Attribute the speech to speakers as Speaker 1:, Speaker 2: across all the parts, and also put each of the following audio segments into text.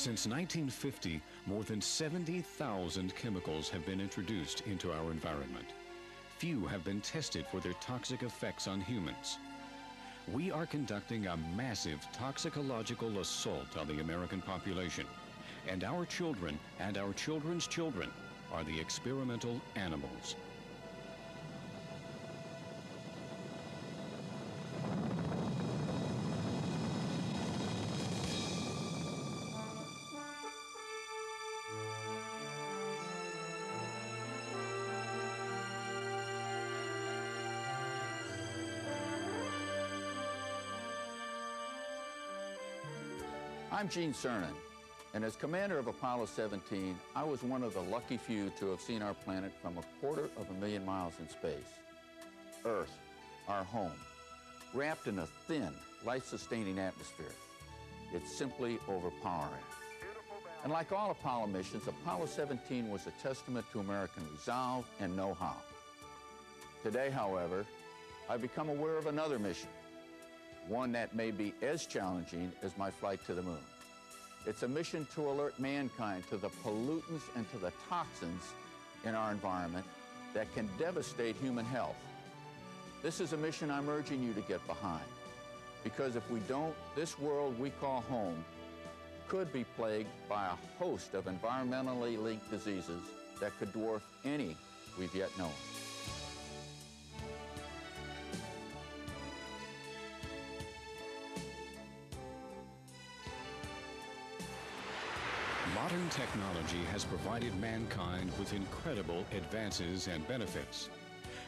Speaker 1: Since 1950, more than 70,000 chemicals have been introduced into our environment. Few have been tested for their toxic effects on humans. We are conducting a massive toxicological assault on the American population, and our children and our children's children are the experimental animals.
Speaker 2: I'm Gene Cernan, and as commander of Apollo 17, I was one of the lucky few to have seen our planet from 250,000 miles in space. Earth, our home, wrapped in a thin, life-sustaining atmosphere. It's simply overpowering. And like all Apollo missions, Apollo 17 was a testament to American resolve and know-how. Today, however, I've become aware of another mission, one that may be as challenging as my flight to the moon. It's a mission to alert mankind to the pollutants and to the toxins in our environment that can devastate human health. This is a mission I'm urging you to get behind, because if we don't, this world we call home could be plagued by a host of environmentally linked diseases that could dwarf any we've yet known.
Speaker 1: Modern technology has provided mankind with incredible advances and benefits.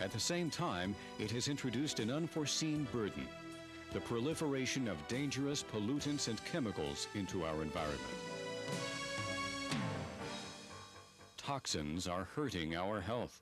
Speaker 1: At the same time, it has introduced an unforeseen burden, the proliferation of dangerous pollutants and chemicals into our environment. Toxins are hurting our health.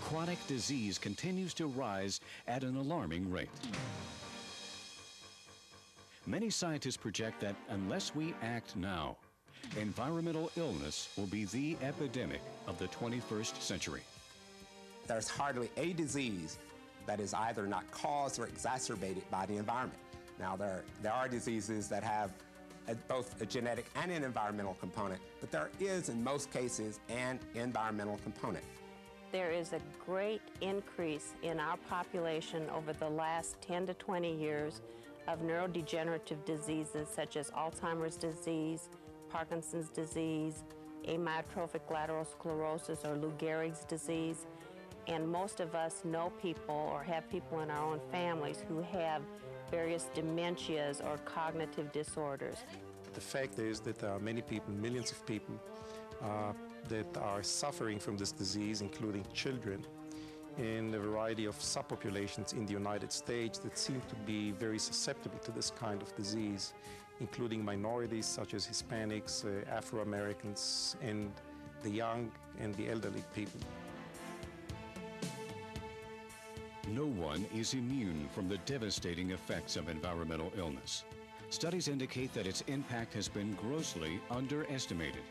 Speaker 1: Chronic disease continues to rise at an alarming rate. Many scientists project that unless we act now, environmental illness will be the epidemic of the 21st century.
Speaker 3: There's hardly a disease that is either not caused or exacerbated by the environment. Now, there are diseases that have both a genetic and an environmental component, but there is, in most cases, an environmental component.
Speaker 4: There is a great increase in our population over the last 10 to 20 years of neurodegenerative diseases such as Alzheimer's disease, Parkinson's disease, amyotrophic lateral sclerosis, or Lou Gehrig's disease. And most of us know people or have people in our own families who have various dementias or cognitive disorders.
Speaker 5: The fact is that there are many people, millions of people, that are suffering from this disease, including children, in a variety of subpopulations in the United States that seem to be very susceptible to this kind of disease, including minorities such as Hispanics, Afro-Americans, and the young and the elderly people.
Speaker 1: No one is immune from the devastating effects of environmental illness. Studies indicate that its impact has been grossly underestimated.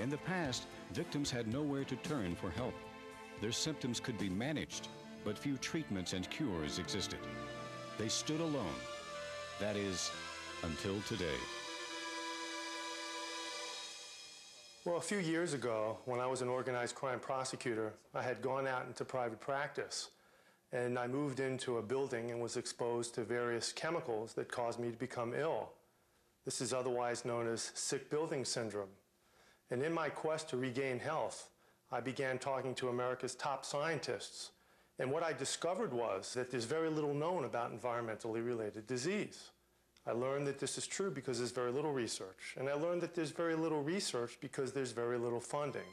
Speaker 1: In the past, victims had nowhere to turn for help. Their symptoms could be managed, but few treatments and cures existed. They stood alone. That is, until today.
Speaker 6: Well, a few years ago, when I was an organized crime prosecutor, I had gone out into private practice, and I moved into a building and was exposed to various chemicals that caused me to become ill. This is otherwise known as sick building syndrome. And in my quest to regain health, I began talking to America's top scientists. And what I discovered was that there's very little known about environmentally related disease. I learned that this is true because there's very little research. And I learned that there's very little research because there's very little funding.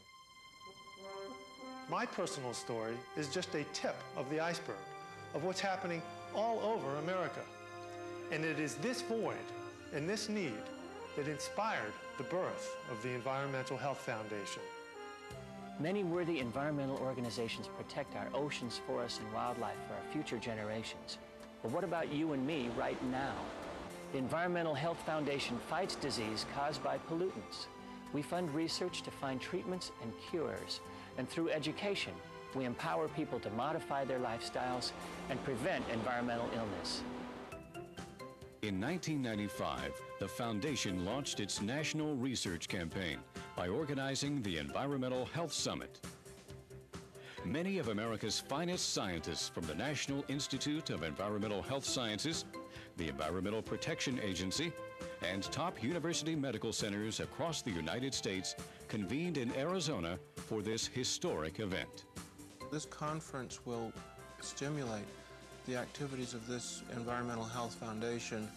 Speaker 6: My personal story is just a tip of the iceberg of what's happening all over America. And it is this void and this need that inspired the birth of the Environmental Health Foundation.
Speaker 7: Many worthy environmental organizations protect our oceans, forests, and wildlife for our future generations. But what about you and me right now? The Environmental Health Foundation fights disease caused by pollutants. We fund research to find treatments and cures. And through education, we empower people to modify their lifestyles and prevent environmental illness.
Speaker 1: In 1995, the foundation launched its national research campaign by organizing the Environmental Health Summit. Many of America's finest scientists from the National Institute of Environmental Health Sciences, the Environmental Protection Agency, and top university medical centers across the United States convened in Arizona for this historic event.
Speaker 8: This conference will stimulate the activities of this Environmental Health Foundation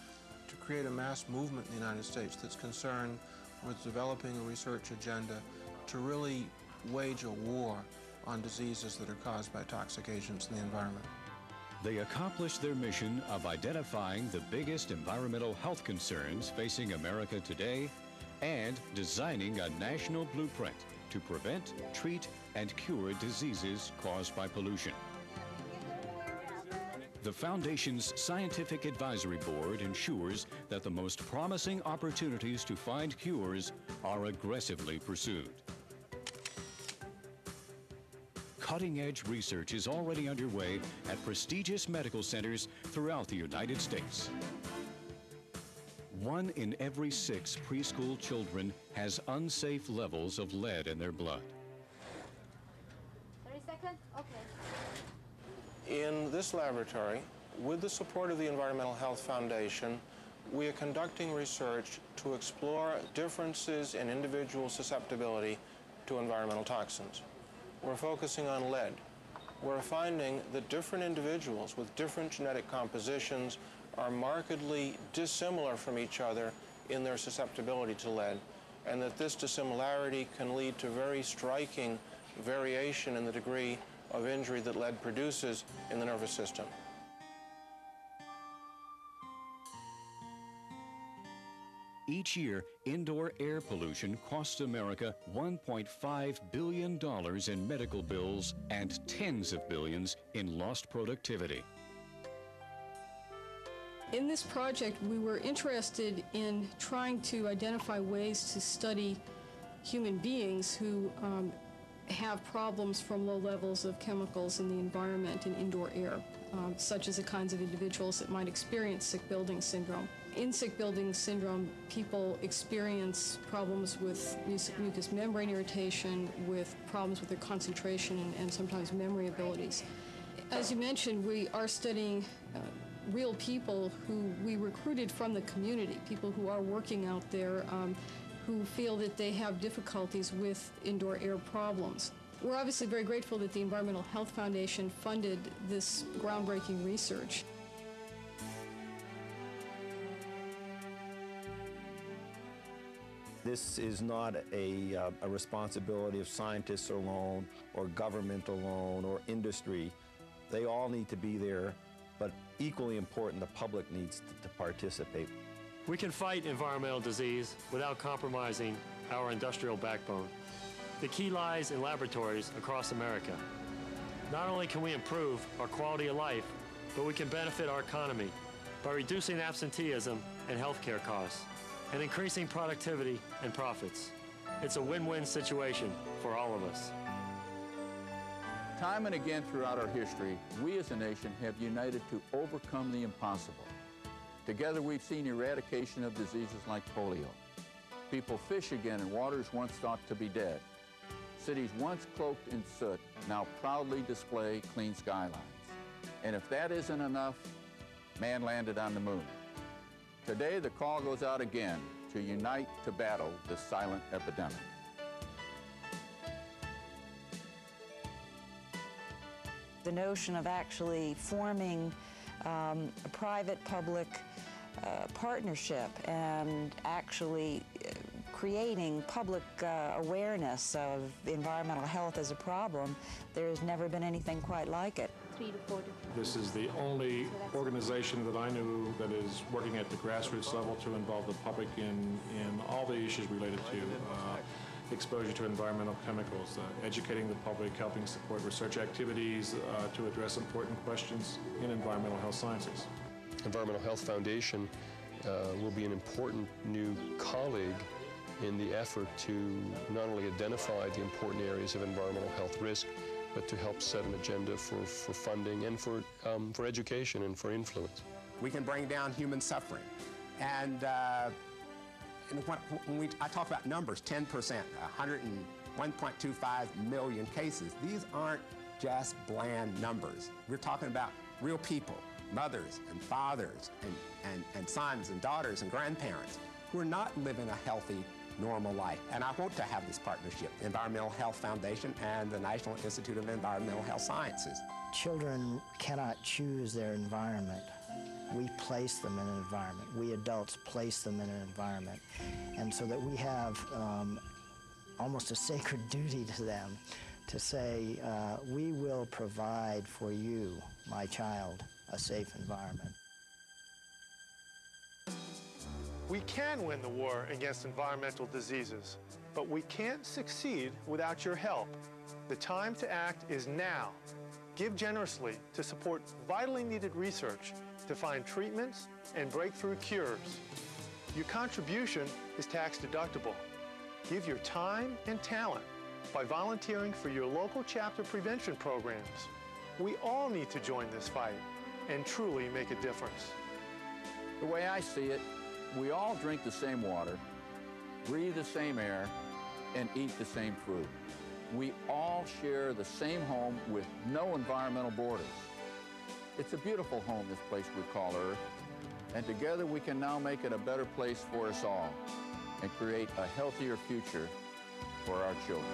Speaker 8: to create a mass movement in the United States that's concerned with developing a research agenda to really wage a war on diseases that are caused by toxic agents in the environment.
Speaker 1: They accomplished their mission of identifying the biggest environmental health concerns facing America today and designing a national blueprint to prevent, treat, and cure diseases caused by pollution. The Foundation's Scientific Advisory Board ensures that the most promising opportunities to find cures are aggressively pursued. Cutting-edge research is already underway at prestigious medical centers throughout the United States. 1 in every 6 preschool children has unsafe levels of lead in their blood.
Speaker 9: 30 seconds? Okay.
Speaker 8: In this laboratory, with the support of the Environmental Health Foundation, we are conducting research to explore differences in individual susceptibility to environmental toxins. We're focusing on lead. We're finding that different individuals with different genetic compositions are markedly dissimilar from each other in their susceptibility to lead, and that this dissimilarity can lead to very striking variation in the degree of injury that lead produces in the nervous system.
Speaker 1: Each year, indoor air pollution costs America $1.5 billion in medical bills and tens of billions in lost productivity.
Speaker 10: In this project, we were interested in trying to identify ways to study human beings who have problems from low levels of chemicals in the environment in indoor air, such as the kinds of individuals that might experience sick building syndrome. In sick building syndrome, people experience problems with mucous membrane irritation, with problems with their concentration and sometimes memory abilities. As you mentioned, we are studying real people who we recruited from the community, people who are working out there, who feel that they have difficulties with indoor air problems. We're obviously very grateful that the Environmental Health Foundation funded this groundbreaking research.
Speaker 11: This is not a responsibility of scientists alone, or government alone, or industry. They all need to be there, but equally important, the public needs to participate.
Speaker 12: We can fight environmental disease without compromising our industrial backbone. The key lies in laboratories across America. Not only can we improve our quality of life, but we can benefit our economy by reducing absenteeism and healthcare costs and increasing productivity and profits. It's a win-win situation for all of us.
Speaker 2: Time and again throughout our history, we as a nation have united to overcome the impossible. Together we've seen eradication of diseases like polio. People fish again in waters once thought to be dead. Cities once cloaked in soot now proudly display clean skylines. And if that isn't enough, man landed on the moon. Today the call goes out again to unite to battle this silent epidemic.
Speaker 13: The notion of actually forming a private-public partnership and actually creating public awareness of environmental health as a problem, there's never been anything quite like it.
Speaker 9: 3 to 4
Speaker 14: This is the only organization that I knew that is working at the grassroots level to involve the public in all the issues related to exposure to environmental chemicals, educating the public, helping support research activities to address important questions in environmental health sciences.
Speaker 15: Environmental Health Foundation will be an important new colleague in the effort to not only identify the important areas of environmental health risk, but to help set an agenda for funding and for education and for influence.
Speaker 3: We can bring down human suffering. And when I talk about numbers, 10%, 1.25 million cases, these aren't just bland numbers. We're talking about real people, mothers and fathers and sons and daughters and grandparents who are not living a healthy, normal life. And I want to have this partnership, the Environmental Health Foundation and the National Institute of Environmental Health Sciences.
Speaker 9: Children cannot choose their environment. We place them in an environment. We adults place them in an environment. And so that we have almost a sacred duty to them to say, we will provide for you, my child, a safe environment.
Speaker 6: We can win the war against environmental diseases, but we can't succeed without your help. The time to act is now. Give generously to support vitally needed research to find treatments and breakthrough cures. Your contribution is tax deductible. Give your time and talent by volunteering for your local chapter prevention programs. We all need to join this fight and truly make a difference.
Speaker 2: The way I see it, we all drink the same water, breathe the same air, and eat the same food. We all share the same home with no environmental borders. It's a beautiful home, this place we call Earth, and together we can now make it a better place for us all and create a healthier future for our children.